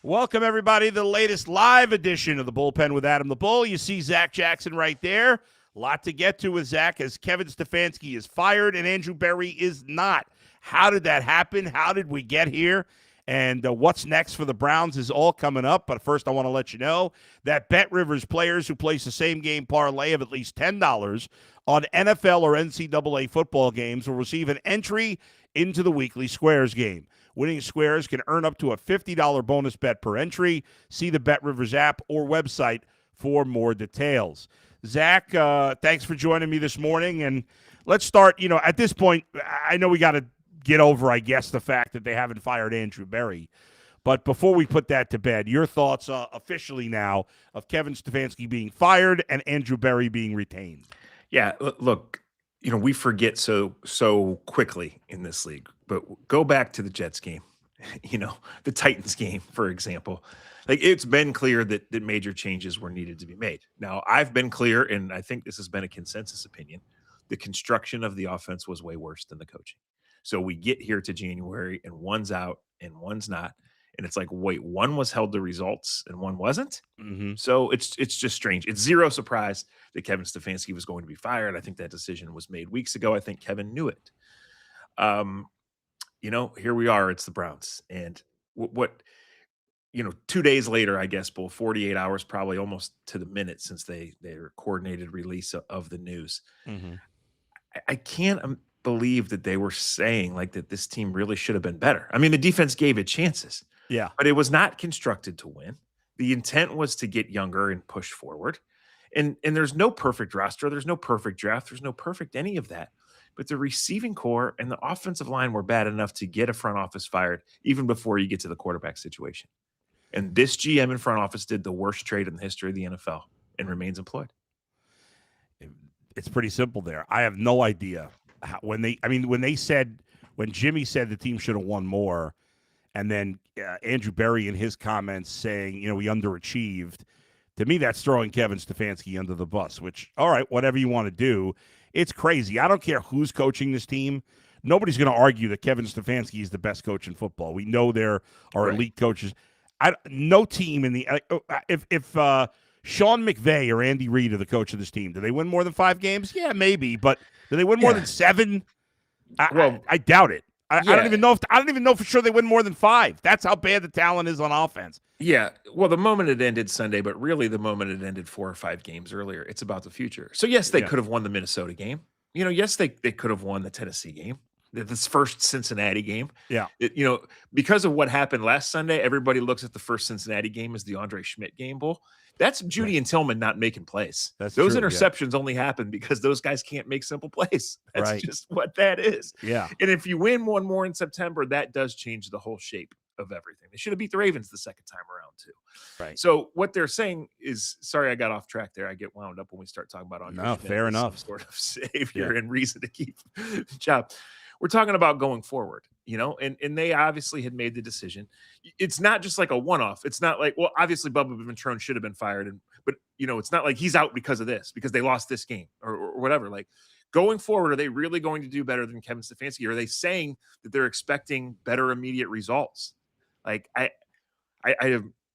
Welcome, everybody, to the latest live edition of the Bullpen with Adam the Bull. You see Zac Jackson right there. A lot to get to with Zac as Kevin Stefanski is fired and Andrew Berry is not. How did that happen? How did we get here? And what's next for the Browns is all coming up. But first, I want to let you know that BetRivers players who place the same game parlay of at least $10 on NFL or NCAA football games will receive an entry into the weekly Squares game. Winning Squares can earn up to a $50 bonus bet per entry. See the BetRivers app or website for more details. Zac, thanks for joining me this morning. And let's start, at this point, I know we got to get over, I guess, the fact that they haven't fired Andrew Berry. But before we put that to bed, your thoughts officially now of Kevin Stefanski being fired and Andrew Berry being retained. Yeah, look, we forget so quickly in this league. But go back to the Jets game, the Titans game, for example. Like, it's been clear that major changes were needed to be made. Now, I've been clear, and I think this has been a consensus opinion, the construction of the offense was way worse than the coaching. So we get here to January, and one's out and one's not. And it's like, wait, one was held to results and one wasn't? Mm-hmm. So it's just strange. It's zero surprise that Kevin Stefanski was going to be fired. I think that decision was made weeks ago. I think Kevin knew it. Here we are. It's the Browns. And what 2 days later, I guess, 48 hours, probably almost to the minute since their coordinated release of the news. Mm-hmm. I can't believe that they were saying like that this team really should have been better. I mean, the defense gave it chances. Yeah. But it was not constructed to win. The intent was to get younger and push forward. And there's no perfect roster. There's no perfect draft. There's no perfect any of that. But the receiving core and the offensive line were bad enough to get a front office fired even before you get to the quarterback situation. And this GM in front office did the worst trade in the history of the NFL and remains employed. It's pretty simple there. I have no idea when Jimmy said the team should have won more, and then Andrew Berry in his comments saying, we underachieved. To me, that's throwing Kevin Stefanski under the bus, which, all right, whatever you want to do. It's crazy. I don't care who's coaching this team. Nobody's going to argue that Kevin Stefanski is the best coach in football. We know there are elite coaches. No team in the if Sean McVay or Andy Reid are the coach of this team, do they win more than 5 games? Yeah, maybe, but do they win more than 7? I doubt it. I don't even know for sure they win more than 5. That's how bad the talent is on offense. Yeah. Well, the moment it ended Sunday, but really the moment it ended 4 or 5 games earlier, it's about the future. So yes, they could have won the Minnesota game. Yes, they could have won the Tennessee game. This first Cincinnati game. Yeah. Because of what happened last Sunday, everybody looks at the first Cincinnati game as the Andre Schmidt game bowl. That's Judy and Tillman not making plays. Those interceptions only happen because those guys can't make simple plays. That's just what that is. Yeah. And if you win one more in September, that does change the whole shape of everything. They should have beat the Ravens the second time around too. Right. So what they're saying is, sorry, I got off track there. I get wound up when we start talking about Andre Schmidt. Fair enough. Some sort of savior and reason to keep the job. We're talking about going forward, and they obviously had made the decision. It's not just like a one-off. It's not like, well, obviously Bubba Ventrone should have been fired, but it's not like he's out because of this, because they lost this game or whatever. Like, going forward, are they really going to do better than Kevin Stefanski? Or are they saying that they're expecting better immediate results? Like, I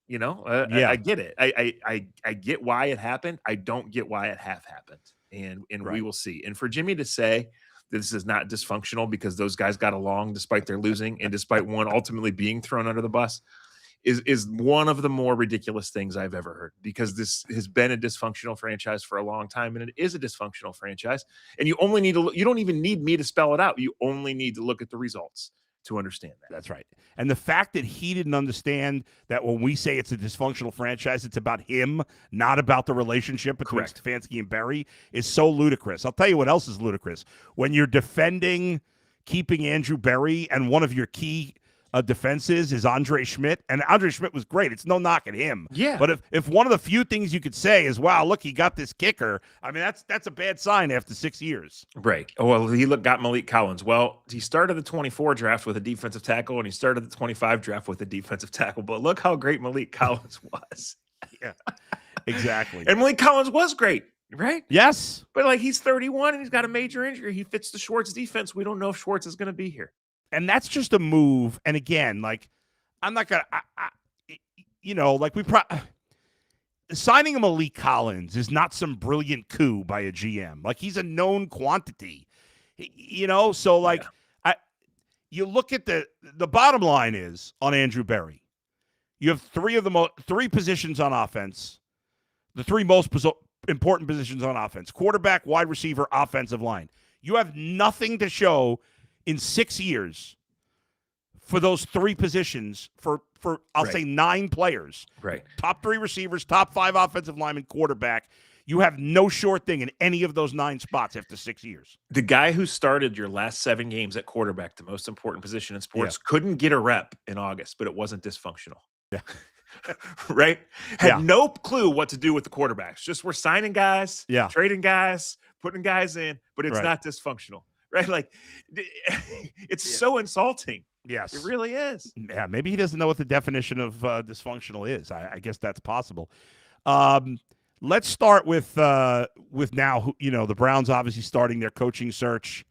get it. I get why it happened. I don't get why it half happened, and we will see. And for Jimmy to say this is not dysfunctional because those guys got along despite their losing and despite one ultimately being thrown under the bus is one of the more ridiculous things I've ever heard, because this has been a dysfunctional franchise for a long time, and it is a dysfunctional franchise. And you only need to you don't even need me to spell it out. You only need to look at the results to understand that. That's right. And the fact that he didn't understand that when we say it's a dysfunctional franchise, it's about him, not about the relationship between Stefanski and Berry, is so ludicrous. I'll tell you what else is ludicrous. When you're defending keeping Andrew Berry and one of your key defenses is Andre Schmidt, and Andre Schmidt was great. It's no knock at him. Yeah. But if one of the few things you could say is, wow, look, he got this kicker, I mean, that's a bad sign after 6 years. Right. Well, he got Malik Collins. Well, he started the 24 draft with a defensive tackle, and he started the 25 draft with a defensive tackle. But look how great Malik Collins was. Yeah, exactly. And Malik Collins was great. Right? Yes. But like, he's 31 and he's got a major injury. He fits the Schwartz defense. We don't know if Schwartz is going to be here. And that's just a move. And again, like, I'm not going to like signing a Malik Collins is not some brilliant coup by a GM. Like, he's a known quantity, so like, Yeah. you look at the bottom line is on Andrew Berry. You have three positions on offense, the three most important positions on offense: quarterback, wide receiver, offensive line. You have nothing to show in 6 years for those three positions for I'll say 9 players. Right. Top 3 receivers, top 5 offensive linemen, quarterback. You have no sure thing in any of those 9 spots after 6 years. The guy who started your last 7 games at quarterback, the most important position in sports, couldn't get a rep in August, but it wasn't dysfunctional. Yeah. Right? Had no clue what to do with the quarterbacks. Just we're signing guys, trading guys, putting guys in, but it's not dysfunctional. Right? Like, it's so insulting. Yes. It really is. Yeah, maybe he doesn't know what the definition of dysfunctional is. I guess that's possible. Let's start with now, the Browns obviously starting their coaching search.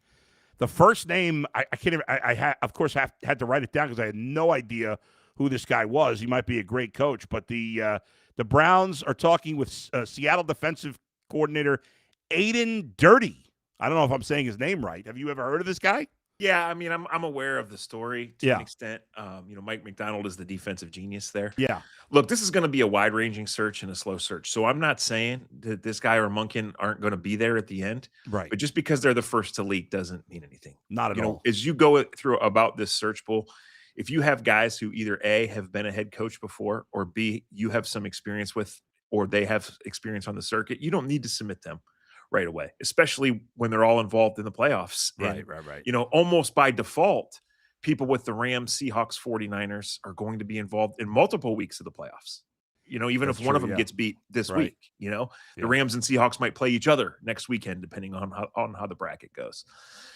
The first name, I can't even, of course, had to write it down because I had no idea who this guy was. He might be a great coach, but the Browns are talking with Seattle defensive coordinator Aiden Dirty. I don't know if I'm saying his name right. Have you ever heard of this guy? Yeah, I mean, I'm aware of the story to an extent. Mike McDonald is the defensive genius there. Yeah. Look, this is going to be a wide-ranging search and a slow search. So I'm not saying that this guy or Monken aren't going to be there at the end. Right. But just because they're the first to leak doesn't mean anything. Not at all. As you go through about this search pool, if you have guys who either A, have been a head coach before, or B, you have some experience with, or they have experience on the circuit, you don't need to submit them right away, especially when they're all involved in the playoffs. Right. Almost by default, people with the Rams, Seahawks, 49ers are going to be involved in multiple weeks of the playoffs. Even if one of them gets beat this week, the Rams and Seahawks might play each other next weekend, depending on how the bracket goes.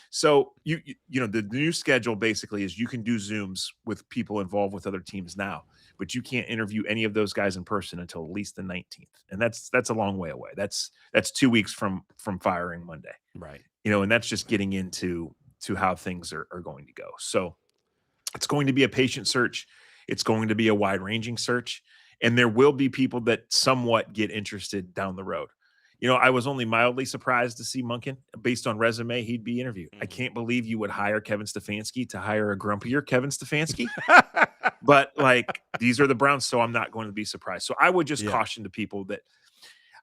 So the new schedule basically is you can do Zooms with people involved with other teams now, but you can't interview any of those guys in person until at least the 19th. And that's a long way away. That's 2 weeks from firing Monday. Right. And that's just getting into how things are going to go. So it's going to be a patient search. It's going to be a wide-ranging search. And there will be people that somewhat get interested down the road. I was only mildly surprised to see Monken. Based on resume, he'd be interviewed. I can't believe you would hire Kevin Stefanski to hire a grumpier Kevin Stefanski. But, these are the Browns, so I'm not going to be surprised. So I would just caution to people that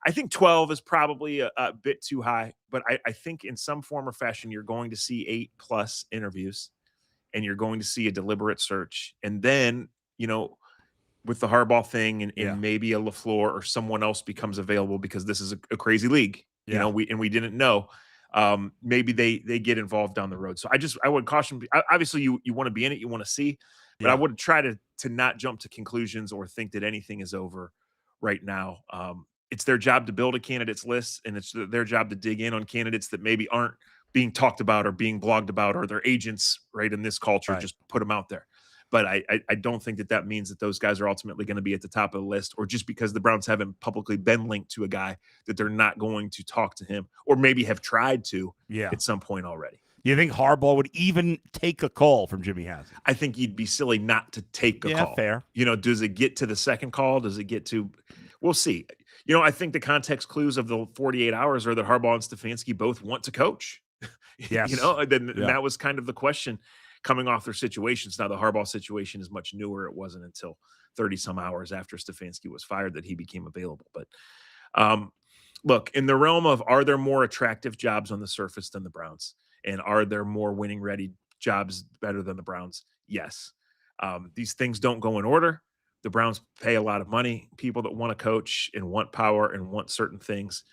I think 12 is probably a bit too high. But I think in some form or fashion, you're going to see 8+ interviews, and you're going to see a deliberate search. And then, with the Harbaugh thing and maybe a LaFleur or someone else becomes available because this is a crazy league, we didn't know. Maybe they get involved down the road. So I would caution. Obviously, you want to be in it, you want to see, but I would try to not jump to conclusions or think that anything is over right now. It's their job to build a candidates list, and it's their job to dig in on candidates that maybe aren't being talked about or being blogged about, or their agents, right, in this culture, just put them out there. But I don't think that means that those guys are ultimately going to be at the top of the list, or just because the Browns haven't publicly been linked to a guy that they're not going to talk to him, or maybe have tried to at some point already. You think Harbaugh would even take a call from Jimmy Haslam? I think he'd be silly not to take a call. Fair. Does it get to the second call? Does it get to – we'll see. I think the context clues of the 48 hours are that Harbaugh and Stefanski both want to coach. Yes. And that was kind of the question coming off their situations. Now, the Harbaugh situation is much newer. It wasn't until 30-some hours after Stefanski was fired that he became available. But look, in the realm of, are there more attractive jobs on the surface than the Browns? And are there more winning-ready jobs better than the Browns? Yes. These things don't go in order. The Browns pay a lot of money. People that want to coach and want power and want certain things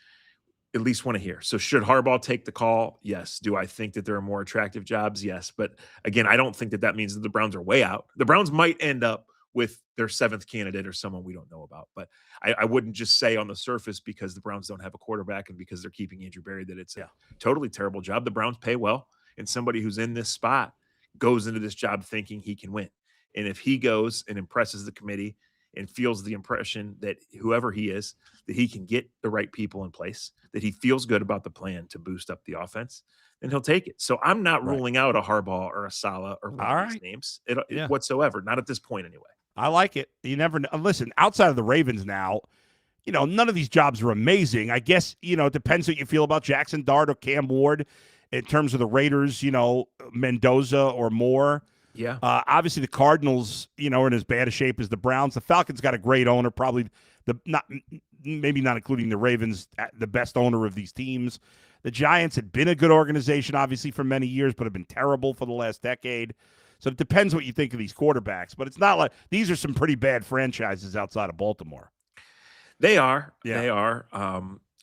at least want to hear. So should Harbaugh take the call? Yes. Do I think that there are more attractive jobs? Yes. But again, I don't think that means that the Browns are way out. The Browns might end up with their 7th candidate or someone we don't know about. But I wouldn't just say on the surface, because the Browns don't have a quarterback and because they're keeping Andrew Berry, that it's a totally terrible job. The Browns pay well, and somebody who's in this spot goes into this job thinking he can win. And if he goes and impresses the committee and feels the impression that whoever he is, that he can get the right people in place, that he feels good about the plan to boost up the offense, then he'll take it. So I'm not ruling out a Harbaugh or a Saleh or one of these names whatsoever. Not at this point anyway. I like it. You never know. Listen, outside of the Ravens now, none of these jobs are amazing. I guess, it depends what you feel about Jackson Dart or Cam Ward in terms of the Raiders, Mendoza or Moore. Yeah. Obviously, the Cardinals, are in as bad a shape as the Browns. The Falcons got a great owner, probably maybe not including the Ravens, the best owner of these teams. The Giants had been a good organization, obviously, for many years, but have been terrible for the last decade. So it depends what you think of these quarterbacks. But it's not like these are some pretty bad franchises outside of Baltimore. They are. Yeah. They are.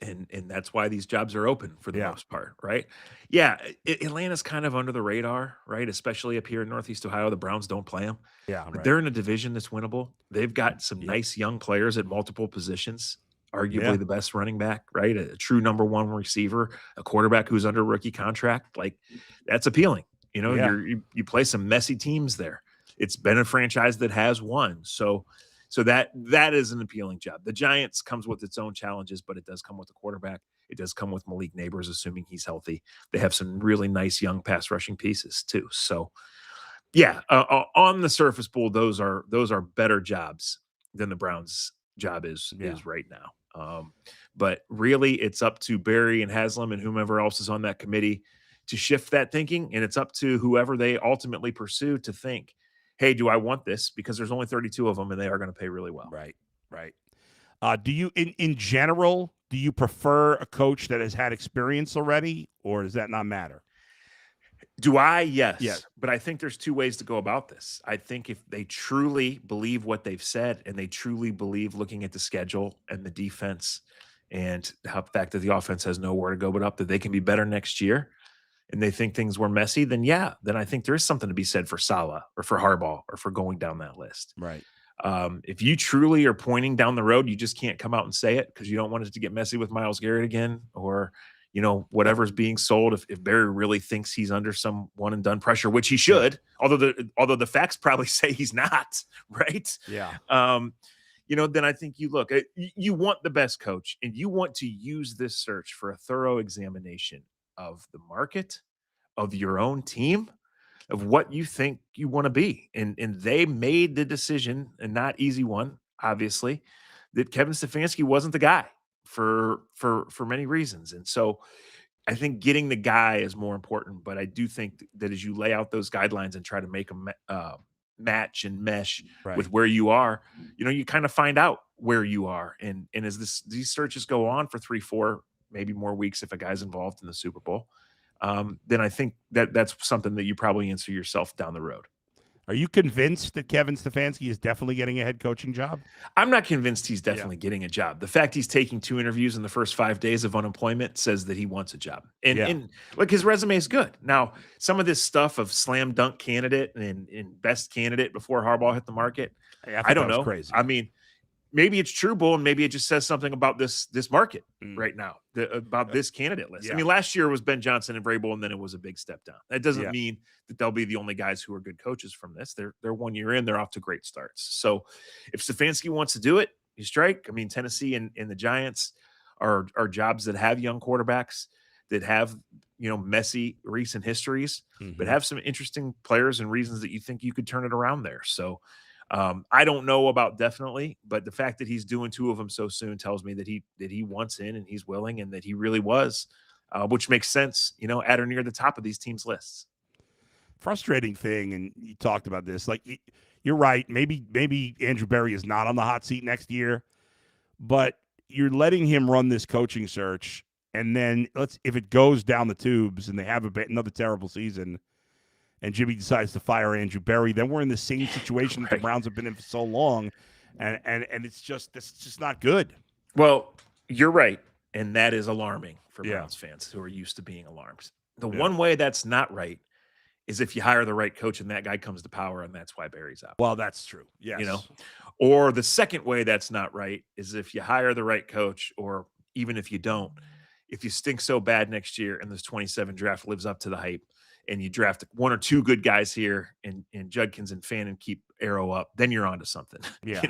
And that's why these jobs are open for the Yeah. most part, right? Yeah, Atlanta's kind of under the radar, right? Especially up here in Northeast Ohio. The Browns don't play them. Yeah, But right. they're in a division that's winnable. They've got some nice young players at multiple positions. Arguably the best running back, right? A true number one receiver, a quarterback who's under rookie contract. Like, that's appealing. You play some messy teams there. It's been a franchise that has won. So that is an appealing job. The Giants comes with its own challenges, but it does come with a quarterback. It does come with Malik Neighbors, assuming he's healthy. They have some really nice young pass rushing pieces too. So, yeah, on the surface, Bull, those are better jobs than the Browns' job is right now. But really, it's up to Barry and Haslam and whomever else is on that committee to shift that thinking, and it's up to whoever they ultimately pursue to think, hey, do I want this? Because there's only 32 of them, and they are going to pay really well. Right. Do you, in general, do you prefer a coach that has had experience already, or does that not matter? Do I? Yes. But I think there's two ways to go about this. I think if they truly believe what they've said and they truly believe looking at the schedule and the defense and the fact that the offense has nowhere to go but up, that they can be better next year, and they think things were messy, then I think there is something to be said for Saleh or for Harbaugh or for going down that list. Right. If you truly are pointing down the road, you just can't come out and say it because you don't want it to get messy with Myles Garrett again, or whatever's being sold. If Barry really thinks he's under some one and done pressure, which he should, although the facts probably say he's not, right? Yeah. Then I think you look at, you want the best coach, and you want to use this search for a thorough examination of the market, of your own team, of what you think you want to be. And they made the decision, and not easy one, obviously, that Kevin Stefanski wasn't the guy for many reasons. And so I think getting the guy is more important, but I do think that as you lay out those guidelines and try to make them match and mesh with where you are, you kind of find out where you are. And as these searches go on for 3-4, maybe more weeks, if a guy's involved in the Super Bowl, then I think that's something that you probably answer yourself down the road. Are you convinced that Kevin Stefanski is definitely getting a head coaching job? I'm not convinced he's definitely getting a job. The fact he's taking 2 interviews in the first 5 days of unemployment says that he wants a job. And look, his resume is good. Now, some of this stuff of slam dunk candidate and best candidate before Harbaugh hit the market, I don't know. Crazy. I mean, maybe it's true, Bull, and maybe it just says something about this market right now, about this candidate list. Yeah. I mean, last year was Ben Johnson and Vrabel, and then it was a big step down. That doesn't mean that they'll be the only guys who are good coaches from this. They're 1 year in, they're off to great starts. So if Stefanski wants to do it, you strike. I mean, Tennessee and the Giants are jobs that have young quarterbacks, that have messy recent histories, but have some interesting players and reasons that you think you could turn it around there. So I don't know about definitely, but the fact that he's doing 2 of them so soon tells me that he wants in and he's willing, and that he really was, which makes sense, at or near the top of these teams' lists. Frustrating thing, and you talked about this. Like, you're right. Maybe Andrew Berry is not on the hot seat next year, but you're letting him run this coaching search, and then if it goes down the tubes and they have another terrible season, and Jimmy decides to fire Andrew Berry, then we're in the same situation that the Browns have been in for so long, and it's just not good. Well, you're right, and that is alarming for Browns fans who are used to being alarmed. The one way that's not right is if you hire the right coach and that guy comes to power, and that's why Barry's out. Well, that's true. Yes. Or the second way that's not right is if you hire the right coach, or even if you don't, if you stink so bad next year and this 27 draft lives up to the hype, and you draft 1 or 2 good guys here, and Judkins and Fannin keep Arrow up, then you're onto something. Yeah.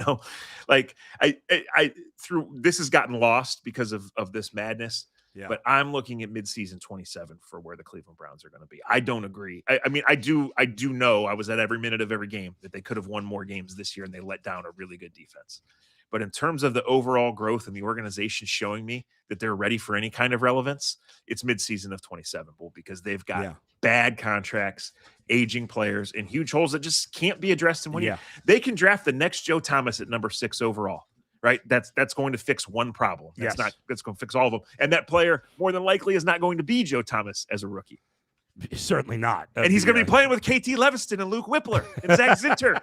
Like I through this has gotten lost because of this madness. Yeah. But I'm looking at midseason 27 for where the Cleveland Browns are going to be. I don't agree. I mean, I do know I was at every minute of every game that they could have won more games this year, and they let down a really good defense. But in terms of the overall growth and the organization showing me that they're ready for any kind of relevance, it's midseason of 27, Bull, because they've got bad contracts, aging players, and huge holes that just can't be addressed in 1 year. They can draft the next Joe Thomas at number 6 overall. Right, that's going to fix one problem. That's going to fix all of them. And that player, more than likely, is not going to be Joe Thomas as a rookie. Certainly not. And he's going to be playing with KT Leviston and Luke Whippler and Zach Zinter,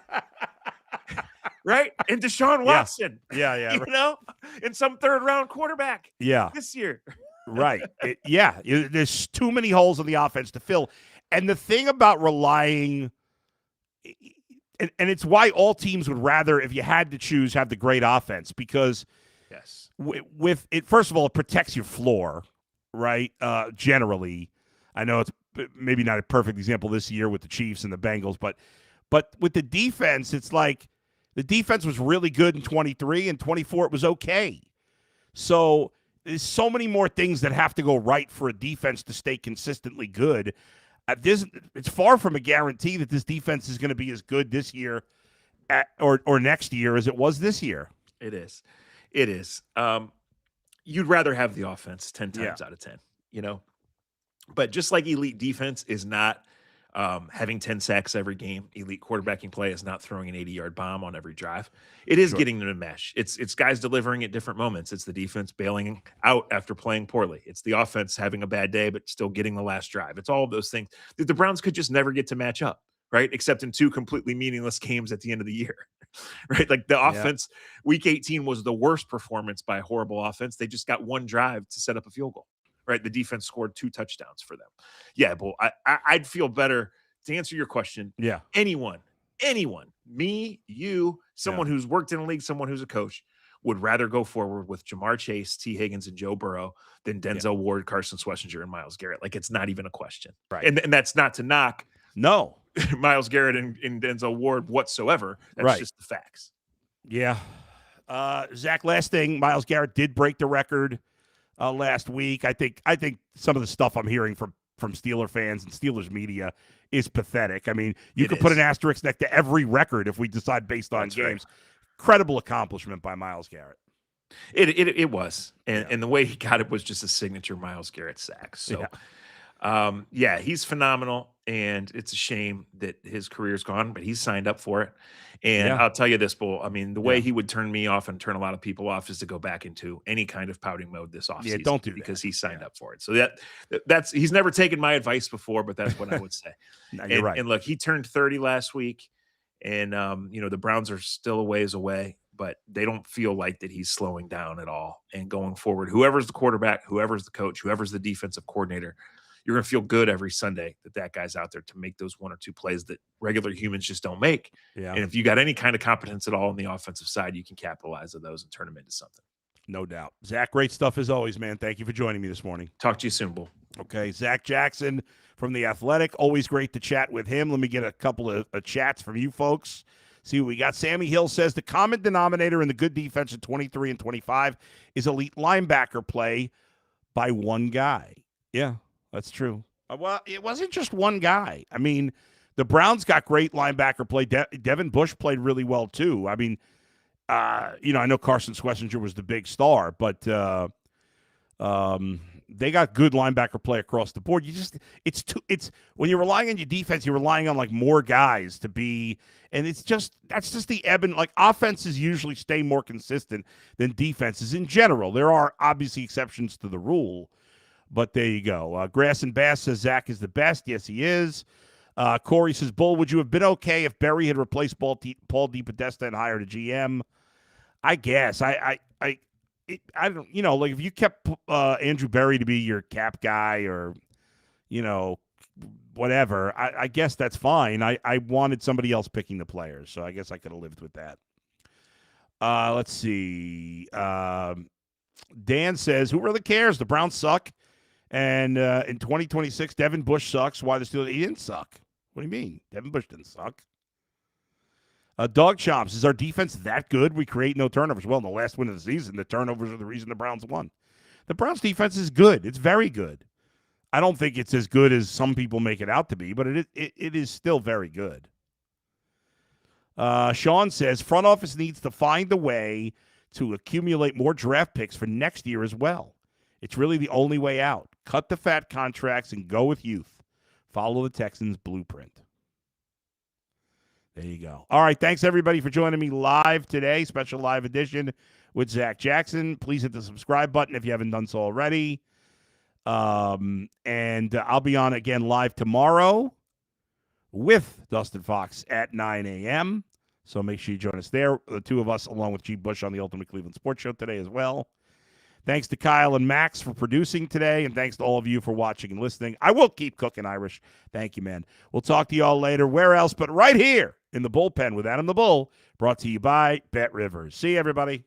right? And Deshaun Watson. Yeah. You know, and some third-round quarterback. This year. Right. There's too many holes in the offense to fill. And the thing about relying. And it's why all teams would rather, if you had to choose, have the great offense, because with it, first of all, it protects your floor, right? Generally, I know it's maybe not a perfect example this year with the Chiefs and the Bengals, but with the defense, it's like the defense was really good in 23 and 24. It was okay. So there's so many more things that have to go right for a defense to stay consistently good. It's far from a guarantee that this defense is going to be as good this year or next year as it was this year. It is. You'd rather have the offense 10 times out of 10, you know? But just like elite defense is not having 10 sacks every game, elite quarterbacking play is not throwing an 80-yard bomb on every drive. It is getting them to mesh. It's guys delivering at different moments. It's the defense bailing out after playing poorly. It's the offense having a bad day but still getting the last drive. It's all of those things that the Browns could just never get to match up, right? Except in 2 completely meaningless games at the end of the year, right? Like the offense, Week 18 was the worst performance by a horrible offense. They just got 1 drive to set up a field goal. Right, the defense scored 2 touchdowns for them. Yeah, but I'd feel better to answer your question. Yeah, anyone, me, you, someone who's worked in a league, someone who's a coach, would rather go forward with Jamar Chase, T. Higgins, and Joe Burrow than Denzel Ward, Carson Schlesinger, and Myles Garrett. Like, it's not even a question. Right, and that's not to knock Myles Garrett and Denzel Ward whatsoever. That's just the facts. Yeah, Zach. Last thing, Myles Garrett did break the record last week. I think some of the stuff I'm hearing from Steeler fans and Steelers media is pathetic. I mean, you could put an asterisk next to every record if we decide based on games. Right. Incredible accomplishment by Myles Garrett. It was, and the way he got it was just a signature Myles Garrett sack. So, he's phenomenal, and it's a shame that his career's gone, but he's signed up for it. And I'll tell you this, Bull. I mean, the way he would turn me off and turn a lot of people off is to go back into any kind of pouting mode this offseason. Yeah, don't do that. Because he signed up for it. So that's he's never taken my advice before, but that's what I would say. No, you're right. And look, he turned 30 last week, and the Browns are still a ways away, but they don't feel like that he's slowing down at all. And going forward, whoever's the quarterback, whoever's the coach, whoever's the defensive coordinator, you're going to feel good every Sunday that guy's out there to make those 1 or 2 plays that regular humans just don't make. Yeah. And if you got any kind of competence at all on the offensive side, you can capitalize on those and turn them into something. No doubt. Zach, great stuff as always, man. Thank you for joining me this morning. Talk to you soon, Bull. Okay, Zac Jackson from The Athletic. Always great to chat with him. Let me get a couple of chats from you folks. See what we got. Sammy Hill says the common denominator in the good defense in 23 and 25 is elite linebacker play by one guy. Yeah. That's true. Well, it wasn't just one guy. I mean, the Browns got great linebacker play. Devin Bush played really well, too. I mean, I know Carson Schlesinger was the big star, but they got good linebacker play across the board. It's when you're relying on your defense, you're relying on, like, more guys to be, and that's just the ebb and, like, offenses usually stay more consistent than defenses in general. There are obviously exceptions to the rule. But there you go. Grass and Bass says Zach is the best. Yes, he is. Corey says, Bull, would you have been okay if Berry had replaced Paul DePodesta and hired a GM? I guess. I don't, like if you kept Andrew Berry to be your cap guy or, whatever, I guess that's fine. I wanted somebody else picking the players, so I guess I could have lived with that. Let's see. Dan says, who really cares? The Browns suck. And in 2026, Devin Bush sucks. Why the Steelers? He didn't suck. What do you mean? Devin Bush didn't suck. Dog Chomps, is our defense that good? We create no turnovers. Well, in the last win of the season, the turnovers are the reason the Browns won. The Browns defense is good. It's very good. I don't think it's as good as some people make it out to be, but it is still very good. Sean says front office needs to find a way to accumulate more draft picks for next year as well. It's really the only way out. Cut the fat contracts and go with youth. Follow the Texans' blueprint. There you go. All right, thanks everybody for joining me live today. Special live edition with Zac Jackson. Please hit the subscribe button if you haven't done so already. And I'll be on again live tomorrow with Dustin Fox at 9 a.m. So make sure you join us there. The two of us, along with G. Bush on the Ultimate Cleveland Sports Show today as well. Thanks to Kyle and Max for producing today, and thanks to all of you for watching and listening. I will keep cooking, Irish. Thank you, man. We'll talk to you all later. Where else but right here in the bullpen with Adam the Bull, brought to you by Bet Rivers. See you, everybody.